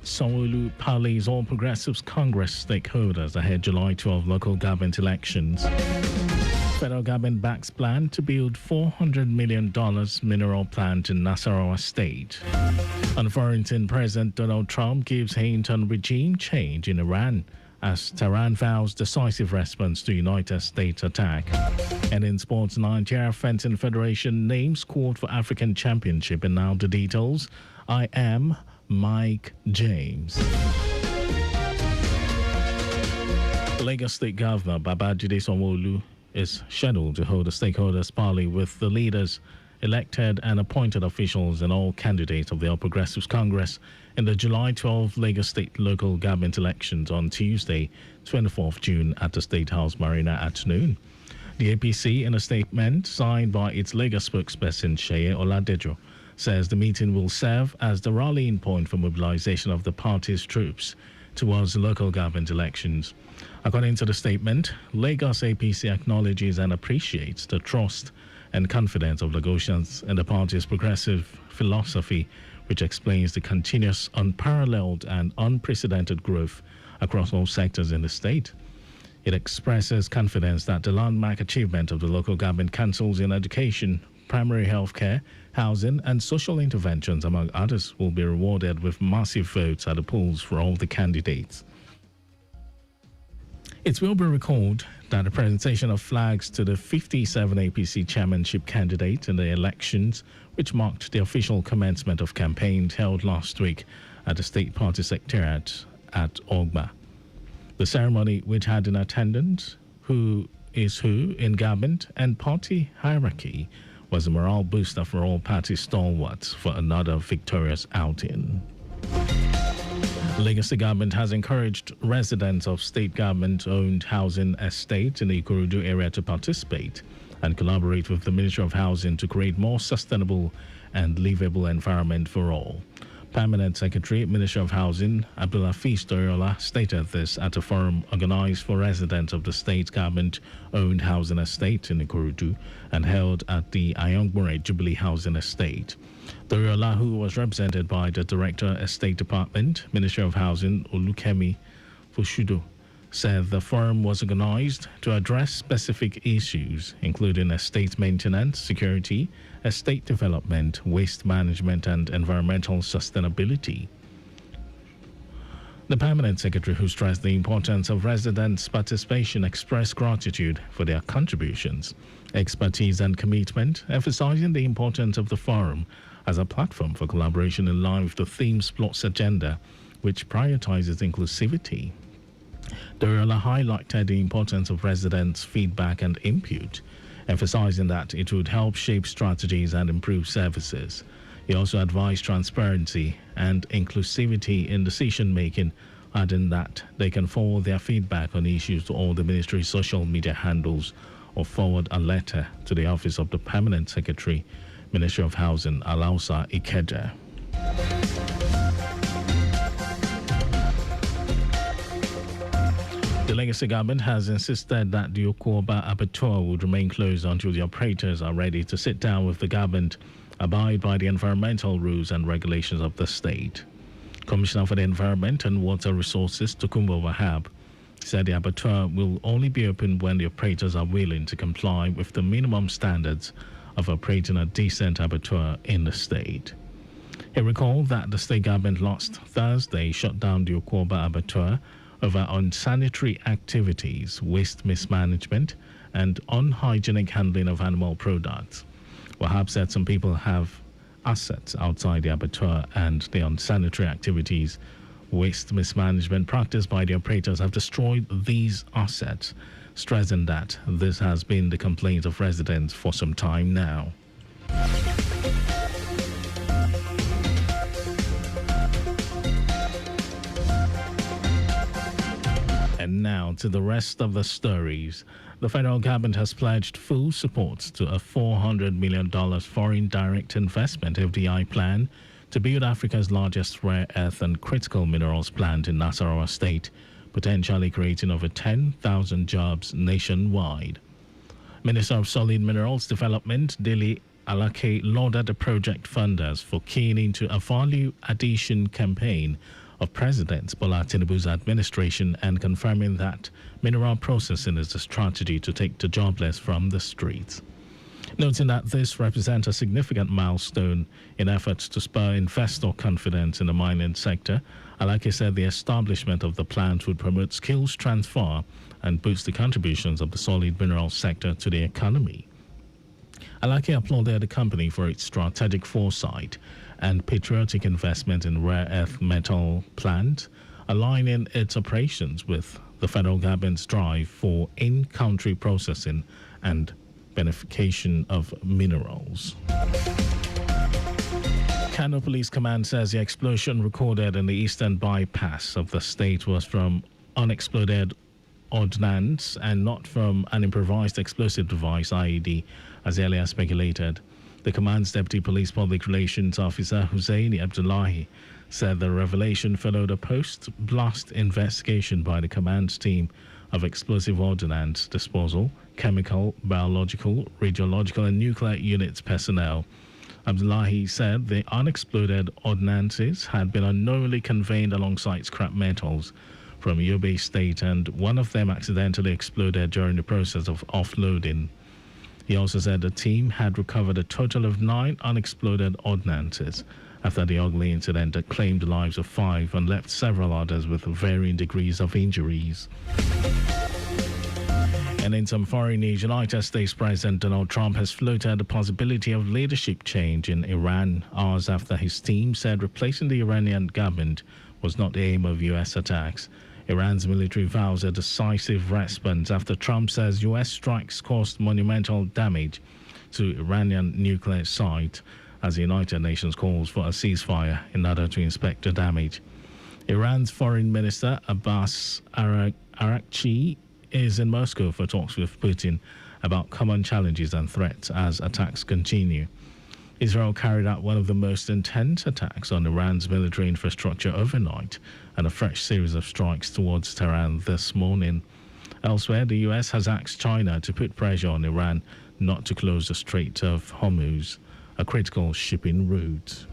Sanwo-Olu parleys All Progressives Congress stakeholders ahead July 12 local government elections. Federal government backs plan to build $400 million mineral plant in Nasarawa State. On foreign scene, President Donald Trump gives hint on regime change in Iran as Tehran vows decisive response to United States attack. And in sports, Nigeria Fencing Federation names squad for African Championship. And now the details. I am Mike James. Lagos State Governor Babajide Sanwo-Olu is scheduled to hold a stakeholders parley with the leaders, elected and appointed officials and all candidates of the All Progressives Congress in the July 12 Lagos State local government elections on Tuesday, 24th June at the State House Marina at noon. The APC, in a statement signed by its Lagos spokesperson Sheye Oladejo, says the meeting will serve as the rallying point for mobilization of the party's troops towards the local government elections. According to the statement, Lagos APC acknowledges and appreciates the trust and confidence of Lagosians in the party's progressive philosophy, which explains the continuous, unparalleled and unprecedented growth across all sectors in the state. It expresses confidence that the landmark achievement of the local government councils in education, primary health care, housing and social interventions, among others, will be rewarded with massive votes at the polls for all the candidates. It will be recalled that the presentation of flags to the 57 APC chairmanship candidates in the elections, which marked the official commencement of campaigns held last week at the state party secretariat at Ogba. The ceremony, which had in attendance who is who in government and party hierarchy, was a morale booster for all party stalwarts for another victorious outing. Lagos State government has encouraged residents of state government-owned housing estates in the Ikorodu area to participate and collaborate with the Ministry of Housing to create more sustainable and livable environment for all. Permanent Secretary, Ministry of Housing, Abdulhafiz Toriola, stated this at a forum organized for residents of the state government-owned housing estate in Ikorodu and held at the Ayongbore Jubilee Housing Estate. Toriola, who was represented by the Director, Estate Department, Ministry of Housing, Olukemi Fushudo, said the forum was organized to address specific issues, including estate maintenance, security, estate development, waste management, and environmental sustainability. The Permanent Secretary, who stressed the importance of residents' participation, expressed gratitude for their contributions, expertise, and commitment, emphasizing the importance of the forum as a platform for collaboration in line with the theme's Plots agenda, which prioritizes inclusivity. Toriola highlighted the importance of residents' feedback and input, emphasizing that it would help shape strategies and improve services. He also advised transparency and inclusivity in decision-making, adding that they can forward their feedback on issues to all the ministry's social media handles or forward a letter to the Office of the Permanent Secretary, Ministry of Housing, Alausa Ikeja. The Lagos government has insisted that the Okoba Abattoir would remain closed until the operators are ready to sit down with the government, abide by the environmental rules and regulations of the state. Commissioner for the Environment and Water Resources, Tokunbo Wahab, said the abattoir will only be open when the operators are willing to comply with the minimum standards of operating a decent abattoir in the state. He recalled that the state government last Thursday shut down the Okoba Abattoir over unsanitary activities, waste mismanagement, and unhygienic handling of animal products. Wahab said some people have assets outside the abattoir and the unsanitary activities, waste mismanagement practiced by the operators have destroyed these assets, stressing that this has been the complaint of residents for some time now. And now to the rest of the stories. The federal government has pledged full support to a $400 million foreign direct investment FDI plan to build Africa's largest rare earth and critical minerals plant in Nasarawa State, potentially creating over 10,000 jobs nationwide. Minister of Solid Minerals Development, Dele Alake, lauded the project funders for keying into a value addition campaign of President Bola Tinubu's administration and confirming that mineral processing is the strategy to take the jobless from the streets. Noting that this represents a significant milestone in efforts to spur investor confidence in the mining sector, Alake said the establishment of the plant would promote skills transfer and boost the contributions of the solid mineral sector to the economy. Alake applauded the company for its strategic foresight and patriotic investment in rare earth metal plant, aligning its operations with the federal government's drive for in-country processing and beneficiation of minerals. Kano Police Command says the explosion recorded in the eastern bypass of the state was from unexploded ordnance and not from an improvised explosive device, IED, as earlier speculated. The command's Deputy Police Public Relations Officer, Husseini Abdullahi, said the revelation followed a post-blast investigation by the command's team of explosive ordnance disposal, chemical, biological, radiological, and nuclear units personnel. Abdullahi said the unexploded ordnances had been unknowingly conveyed alongside scrap metals from Yobe State, and one of them accidentally exploded during the process of offloading. He also said the team had recovered a total of 9 unexploded ordnances after the ugly incident that claimed the lives of 5 and left several others with varying degrees of injuries. And in some foreign news, United States President Donald Trump has floated the possibility of leadership change in Iran hours after his team said replacing the Iranian government was not the aim of U.S. attacks. Iran's military vows a decisive response after Trump says U.S. strikes caused monumental damage to Iranian nuclear site as the United Nations calls for a ceasefire in order to inspect the damage. Iran's Foreign Minister Abbas Araghchi is in Moscow for talks with Putin about common challenges and threats as attacks continue. Israel carried out one of the most intense attacks on Iran's military infrastructure overnight and a fresh series of strikes towards Tehran this morning. Elsewhere, the U.S. has asked China to put pressure on Iran not to close the Strait of Hormuz, a critical shipping route.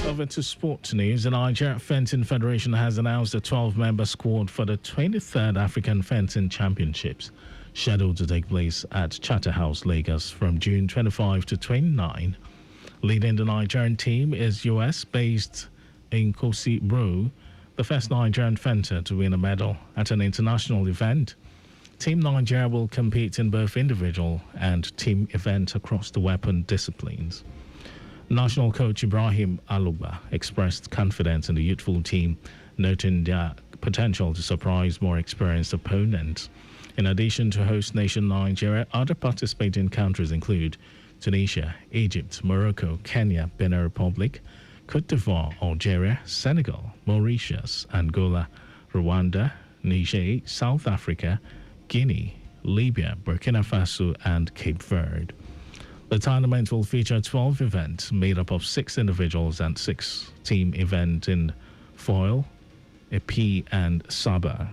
Over to sports news. The Nigeria Fencing Federation has announced a 12-member squad for the 23rd African Fencing Championships, scheduled to take place at Charterhouse, Lagos from June 25 to 29. Leading the Nigerian team is US-based Nkosi Bro, the first Nigerian fencer to win a medal at an international event. Team Nigeria will compete in both individual and team events across the weapon disciplines. National coach Ibrahim Aluba expressed confidence in the youthful team, noting their potential to surprise more experienced opponents. In addition to host nation Nigeria, other participating countries include Tunisia, Egypt, Morocco, Kenya, Benin Republic, Cote d'Ivoire, Algeria, Senegal, Mauritius, Angola, Rwanda, Niger, South Africa, Guinea, Libya, Burkina Faso, and Cape Verde. The tournament will feature 12 events made up of 6 individuals and 6 team events in foil, épée, and sabre.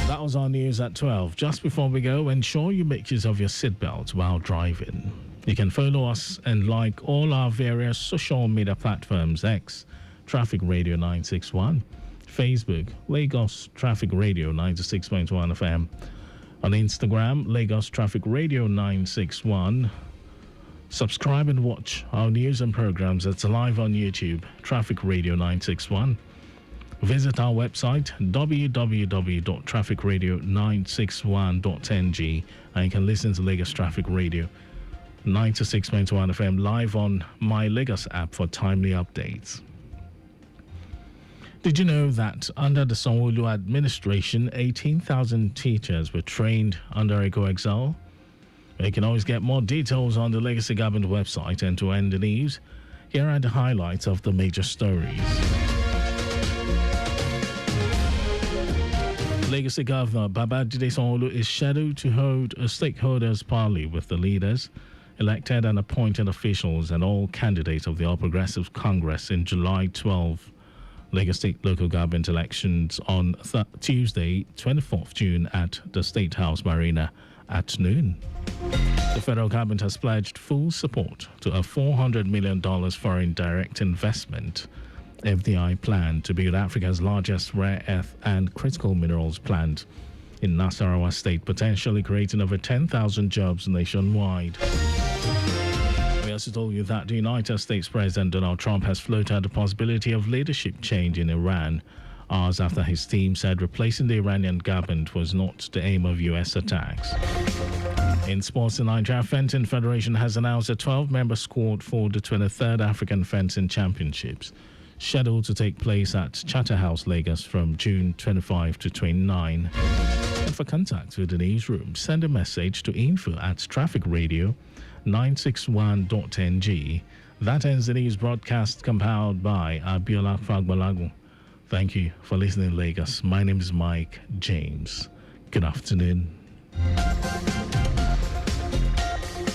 That was our news at 12. Just before we go, ensure you make use of your seatbelt while driving. You can follow us and like all our various social media platforms: X, Traffic Radio 961, Facebook, Lagos Traffic Radio 96.1 FM, on Instagram, Lagos Traffic Radio 961. Subscribe and watch our news and programs that's live on YouTube, Traffic Radio 961. Visit our website, www.trafficradio961.ng, and you can listen to Lagos Traffic Radio 96.1 FM live on My Lagos app for timely updates. Did you know that under the Sanwo-Olu administration, 18,000 teachers were trained under EcoExcel? You can always get more details on the Legacy Government website and to end the news. Here are the highlights of the major stories. Legacy Governor Babajide Sanwo-Olu is scheduled to hold a stakeholders parley with the leaders, elected and appointed officials, and all candidates of the All Progressive Congress in July 12 Lagos State local government elections on Tuesday, 24th June at the State House Marina at noon. The federal government has pledged full support to a $400 million foreign direct investment FDI plan to build Africa's largest rare earth and critical minerals plant in Nasarawa State, potentially creating over 10,000 jobs nationwide. We also told you that the United States President Donald Trump has floated the possibility of leadership change in Iran, hours after his team said replacing the Iranian government was not the aim of U.S. attacks. In sports, the Nigeria Fencing Federation has announced a 12-member squad for the 23rd African Fencing Championships, scheduled to take place at Charterhouse, Lagos from June 25 to 29. And for contact with the newsroom, send a message to info@trafficradio961.ng. That ends the news broadcast compiled by Abiola Fagbalagu. Thank you for listening, Lagos. My name is Mike James. Good afternoon.